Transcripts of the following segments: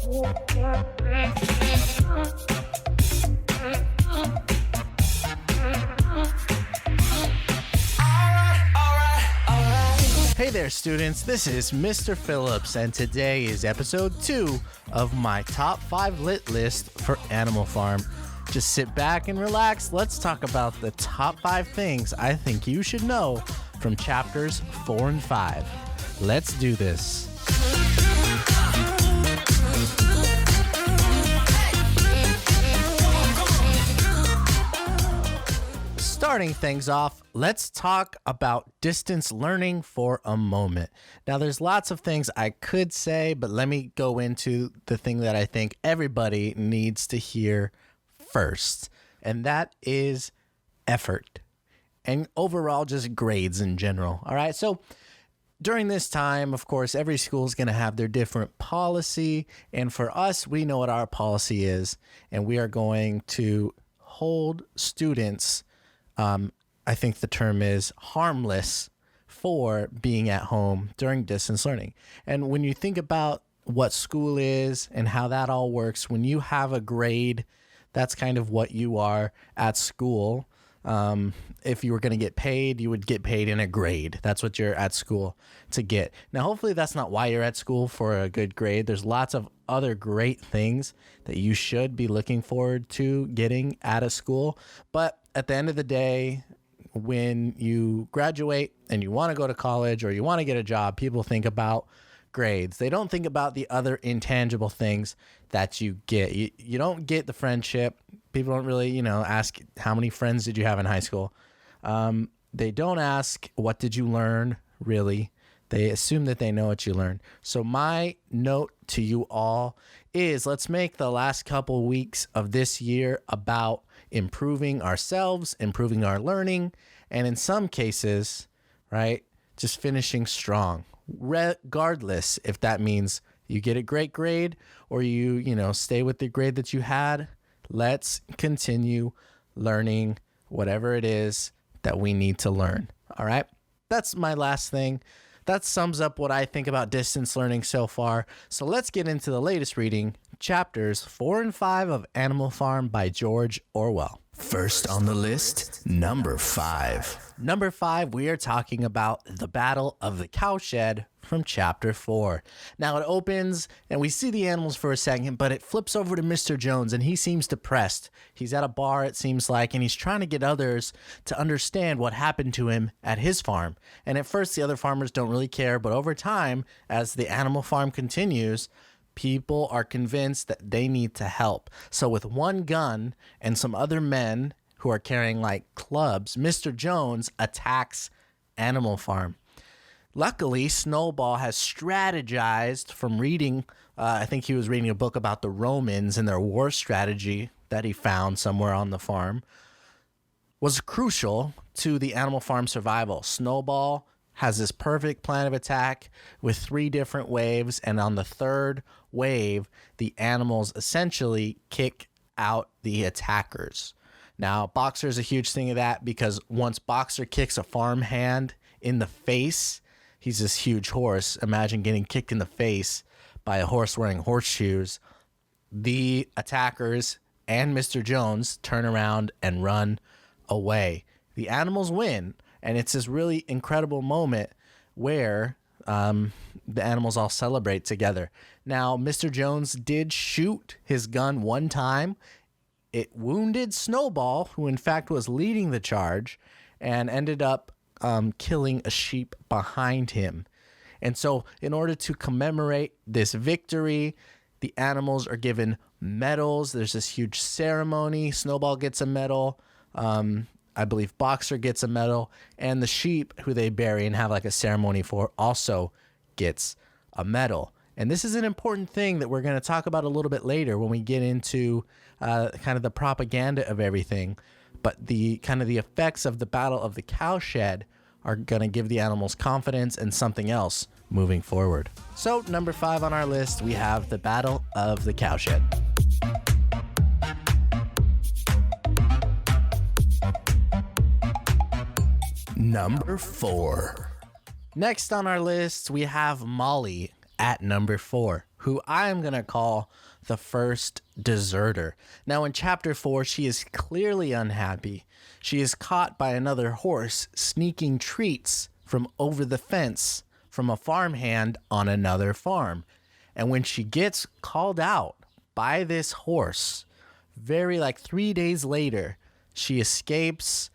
Hey there, students. This is Mr. Phillips, and today is episode 2 of my top 5 lit list for Animal Farm. Just sit back and relax. Let's talk about the top 5 things I think you should know from chapters 4 and 5. Let's do this. Starting things off, let's talk about distance learning for a moment. Now, there's lots of things I could say, but let me go into the thing that I think everybody needs to hear first, and that is effort and overall just grades in general. All right, so during this time, of course, every school is going to have their different policy, and for us, we know what our policy is, and we are going to hold students, I think the term is harmless, for being at home during distance learning. And when you think about what school is and how that all works, when you have a grade, that's kind of what you are at school. If you were going to get paid, you would get paid in a grade. That's what you're at school to get. Now, hopefully that's not why you're at school, for a good grade. There's lots of other great things that you should be looking forward to getting at a school. But at the end of the day, when you graduate and you want to go to college or you want to get a job, people think about grades. They don't think about the other intangible things that you get. You don't get the friendship. People don't really, ask how many friends did you have in high school. They don't ask what did you learn, really. They assume that they know what you learned. So my note to you all is, let's make the last couple weeks of this year about improving ourselves, improving our learning, and in some cases, right, just finishing strong, regardless if that means you get a great grade or you stay with the grade that you had. Let's continue learning whatever it is that we need to learn. All right. That's my last thing. That sums up what I think about distance learning so far. So let's get into the latest reading, chapters 4 and 5 of Animal Farm by George Orwell. First on the list, number 5. Number 5, we are talking about the Battle of the Cowshed from chapter 4. Now it opens and we see the animals for a second, but it flips over to Mr. Jones and he seems depressed. He's at a bar, it seems like, and he's trying to get others to understand what happened to him at his farm. And at first the other farmers don't really care, but over time, as the animal farm continues, people are convinced that they need to help. So with one gun and some other men who are carrying like clubs, Mr. Jones attacks Animal Farm. Luckily, Snowball has strategized from reading, I think he was reading a book about the Romans and their war strategy that he found somewhere on the farm, was crucial to the Animal Farm survival. Snowball has this perfect plan of attack with 3 different waves, and on the 3rd wave, the animals essentially kick out the attackers. Now, Boxer is a huge thing of that, because once Boxer kicks a farmhand in the face, he's this huge horse. Imagine getting kicked in the face by a horse wearing horseshoes. The attackers and Mr. Jones turn around and run away. The animals win, and it's this really incredible moment where the animals all celebrate together. Now, Mr. Jones did shoot his gun one time. It wounded Snowball, who in fact was leading the charge, and ended up killing a sheep behind him. And so in order to commemorate this victory, the animals are given medals. There's this huge ceremony. Snowball gets a medal. I believe Boxer gets a medal, and the sheep, who they bury and have like a ceremony for, also gets a medal. And this is an important thing that we're going to talk about a little bit later when we get into kind of the propaganda of everything. But the kind of the effects of the Battle of the Cowshed are going to give the animals confidence and something else moving forward. So number 5 on our list, we have the Battle of the Cowshed. Number 4. Next on our list, we have Molly at number 4, who I am going to call the first deserter. Now, in chapter 4, she is clearly unhappy. She is caught by another horse sneaking treats from over the fence from a farmhand on another farm. And when she gets called out by this horse, very like 3 days later, she escapes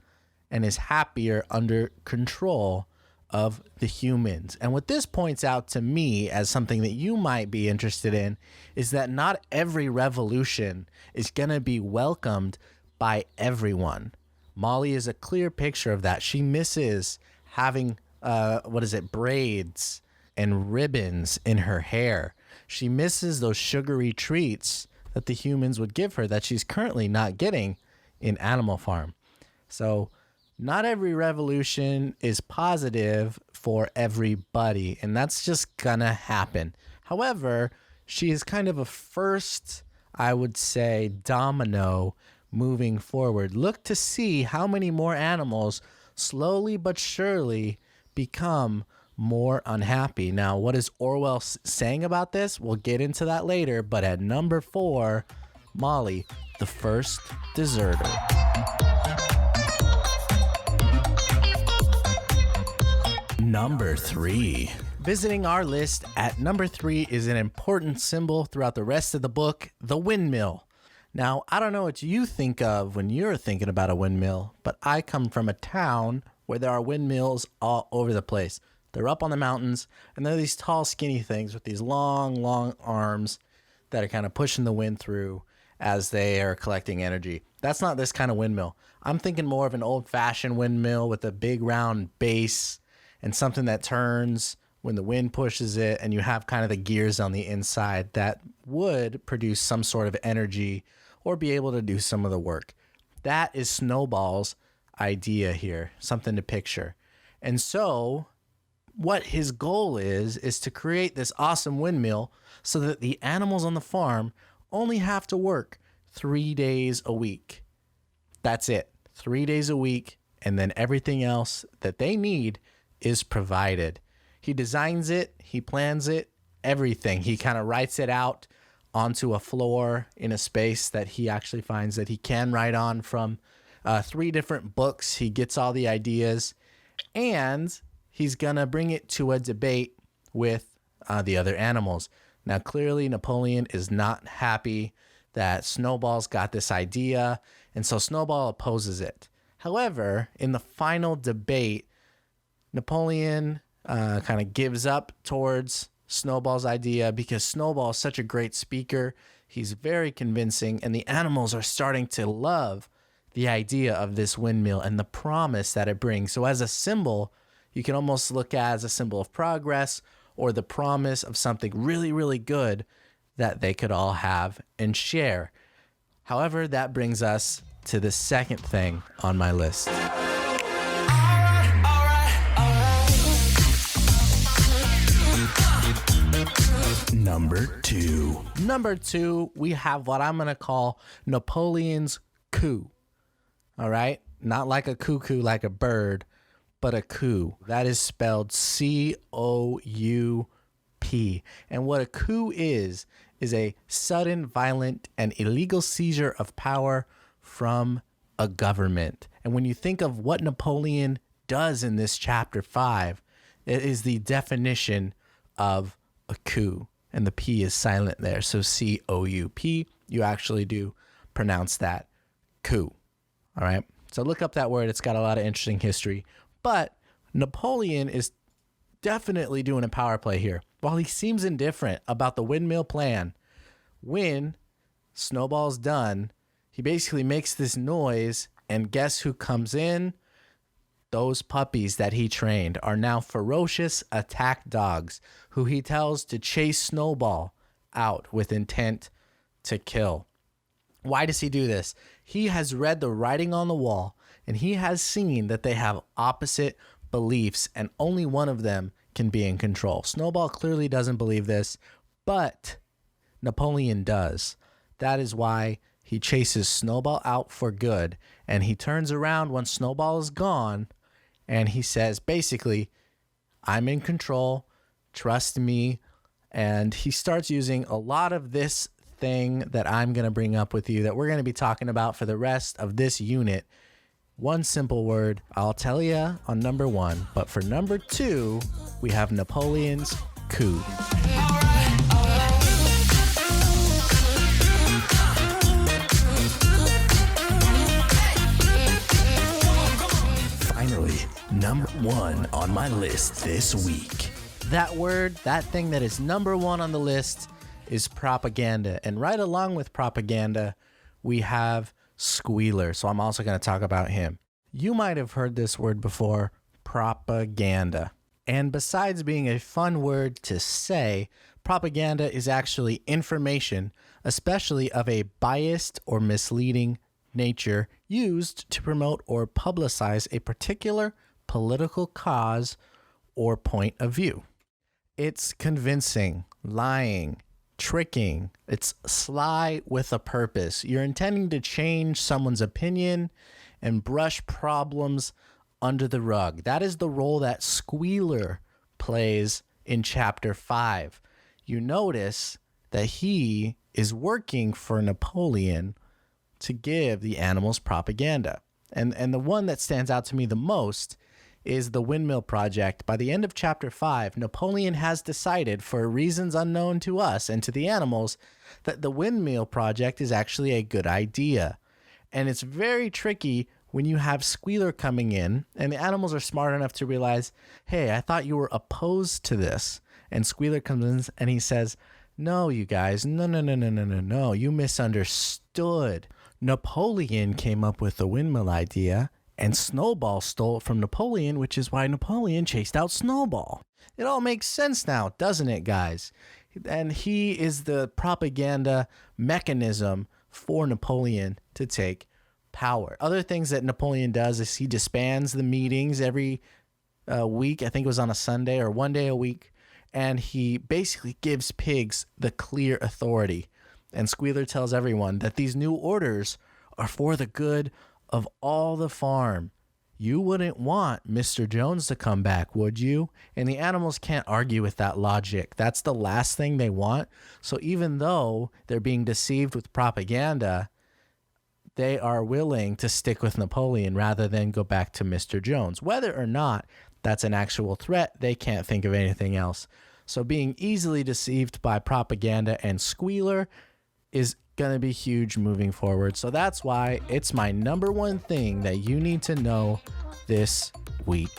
and is happier under control of the humans. And what this points out to me as something that you might be interested in is that not every revolution is going to be welcomed by everyone. Molly is a clear picture of that. She misses having, braids and ribbons in her hair. She misses those sugary treats that the humans would give her that she's currently not getting in Animal Farm. So not every revolution is positive for everybody, and that's just gonna happen. However, she is kind of a first, I would say, domino moving forward. Look to see how many more animals slowly but surely become more unhappy. Now, what is Orwell saying about this? We'll get into that later, but at number 4, Molly, the first deserter. Number 3. Visiting our list at number 3 is an important symbol throughout the rest of the book, the windmill. Now, I don't know what you think of when you're thinking about a windmill, but I come from a town where there are windmills all over the place. They're up on the mountains, and they're these tall, skinny things with these long, long arms that are kind of pushing the wind through as they are collecting energy. That's not this kind of windmill. I'm thinking more of an old-fashioned windmill with a big round base and something that turns when the wind pushes it, and you have kind of the gears on the inside that would produce some sort of energy or be able to do some of the work. That is Snowball's idea here, something to picture. And so what his goal is to create this awesome windmill so that the animals on the farm only have to work 3 days a week. That's it. 3 days a week, and then everything else that they need is provided. He designs it, he plans it, everything. He kind of writes it out onto a floor in a space that he actually finds that he can write on from 3 different books. He gets all the ideas, and he's going to bring it to a debate with the other animals. Now, clearly, Napoleon is not happy that Snowball's got this idea, and so Snowball opposes it. However, in the final debate, Napoleon kind of gives up towards Snowball's idea because Snowball is such a great speaker. He's very convincing, and the animals are starting to love the idea of this windmill and the promise that it brings. So as a symbol, you can almost look at as a symbol of progress or the promise of something really, really good that they could all have and share. However, that brings us to the second thing on my list. Number 2. Number 2, we have what I'm going to call Napoleon's coup. All right? Not like a cuckoo, like a bird, but a coup. That is spelled C-O-U-P. And what a coup is a sudden, violent, and illegal seizure of power from a government. And when you think of what Napoleon does in this chapter 5, it is the definition of a coup. And the P is silent there. So C-O-U-P, you actually do pronounce that coup. All right? So look up that word. It's got a lot of interesting history. But Napoleon is definitely doing a power play here. While he seems indifferent about the windmill plan, when Snowball's done, he basically makes this noise, and guess who comes in? Those puppies that he trained are now ferocious attack dogs who he tells to chase Snowball out with intent to kill. Why does he do this? He has read the writing on the wall, and he has seen that they have opposite beliefs, and only one of them can be in control. Snowball clearly doesn't believe this, but Napoleon does. That is why he chases Snowball out for good, and he turns around when Snowball is gone, and he says, basically, I'm in control, trust me, And he starts using a lot of this thing that I'm going to bring up with you that we're going to be talking about for the rest of this unit. One simple word, I'll tell you on number 1. But for number 2, we have Napoleon's coup. Finally, number 1 on my list this week. That word, that thing that is number 1 on the list is propaganda. And right along with propaganda, we have Squealer. So I'm also going to talk about him. You might have heard this word before, propaganda. And besides being a fun word to say, propaganda is actually information, especially of a biased or misleading nature, used to promote or publicize a particular political cause or point of view. It's convincing, lying, tricking. It's sly with a purpose. You're intending to change someone's opinion and brush problems under the rug. That is the role that Squealer plays in Chapter 5. You notice that he is working for Napoleon to give the animals propaganda. And the one that stands out to me the most is the Windmill project. By the end of Chapter 5, Napoleon has decided, for reasons unknown to us and to the animals, that the Windmill project is actually a good idea. And it's very tricky when you have Squealer coming in, and the animals are smart enough to realize, hey, I thought you were opposed to this. And Squealer comes in and he says, no, you guys, no, you misunderstood. Napoleon came up with the Windmill idea, and Snowball stole it from Napoleon, which is why Napoleon chased out Snowball. It all makes sense now, doesn't it, guys? And he is the propaganda mechanism for Napoleon to take power. Other things that Napoleon does is he disbands the meetings every week. I think it was on a Sunday or one day a week. And he basically gives pigs the clear authority. And Squealer tells everyone that these new orders are for the good of all the farm. You wouldn't want Mr. Jones to come back, would you? And the animals can't argue with that logic. That's the last thing they want. So even though they're being deceived with propaganda, they are willing to stick with Napoleon rather than go back to Mr. Jones. Whether or not that's an actual threat, they can't think of anything else. So being easily deceived by propaganda and Squealer is going to be huge moving forward. So that's why it's my number 1 thing that you need to know this week.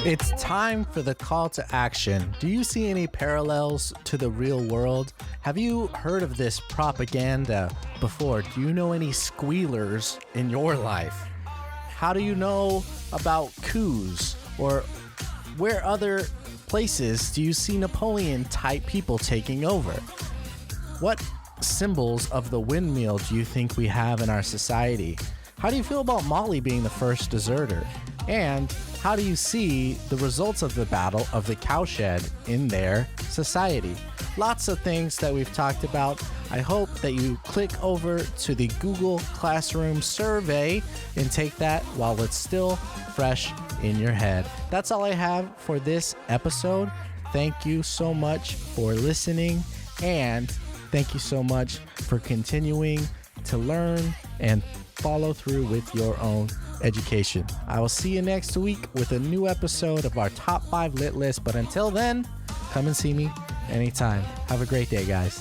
It's time for the call to action. Do you see any parallels to the real world? Have you heard of this propaganda before? Do you know any Squealers in your life? How do you know about coups? Or where other places do you see Napoleon-type people taking over? What symbols of the windmill do you think we have in our society? How do you feel about Molly being the first deserter? And how do you see the results of the Battle of the Cowshed in their society? Lots of things that we've talked about. I hope that you click over to the Google Classroom survey and take that while it's still fresh in your head. That's all I have for this episode. Thank you so much for listening, and thank you so much for continuing to learn and follow through with your own education. I will see you next week with a new episode of our Top 5 Lit List. But until then, come and see me anytime. Have a great day, guys.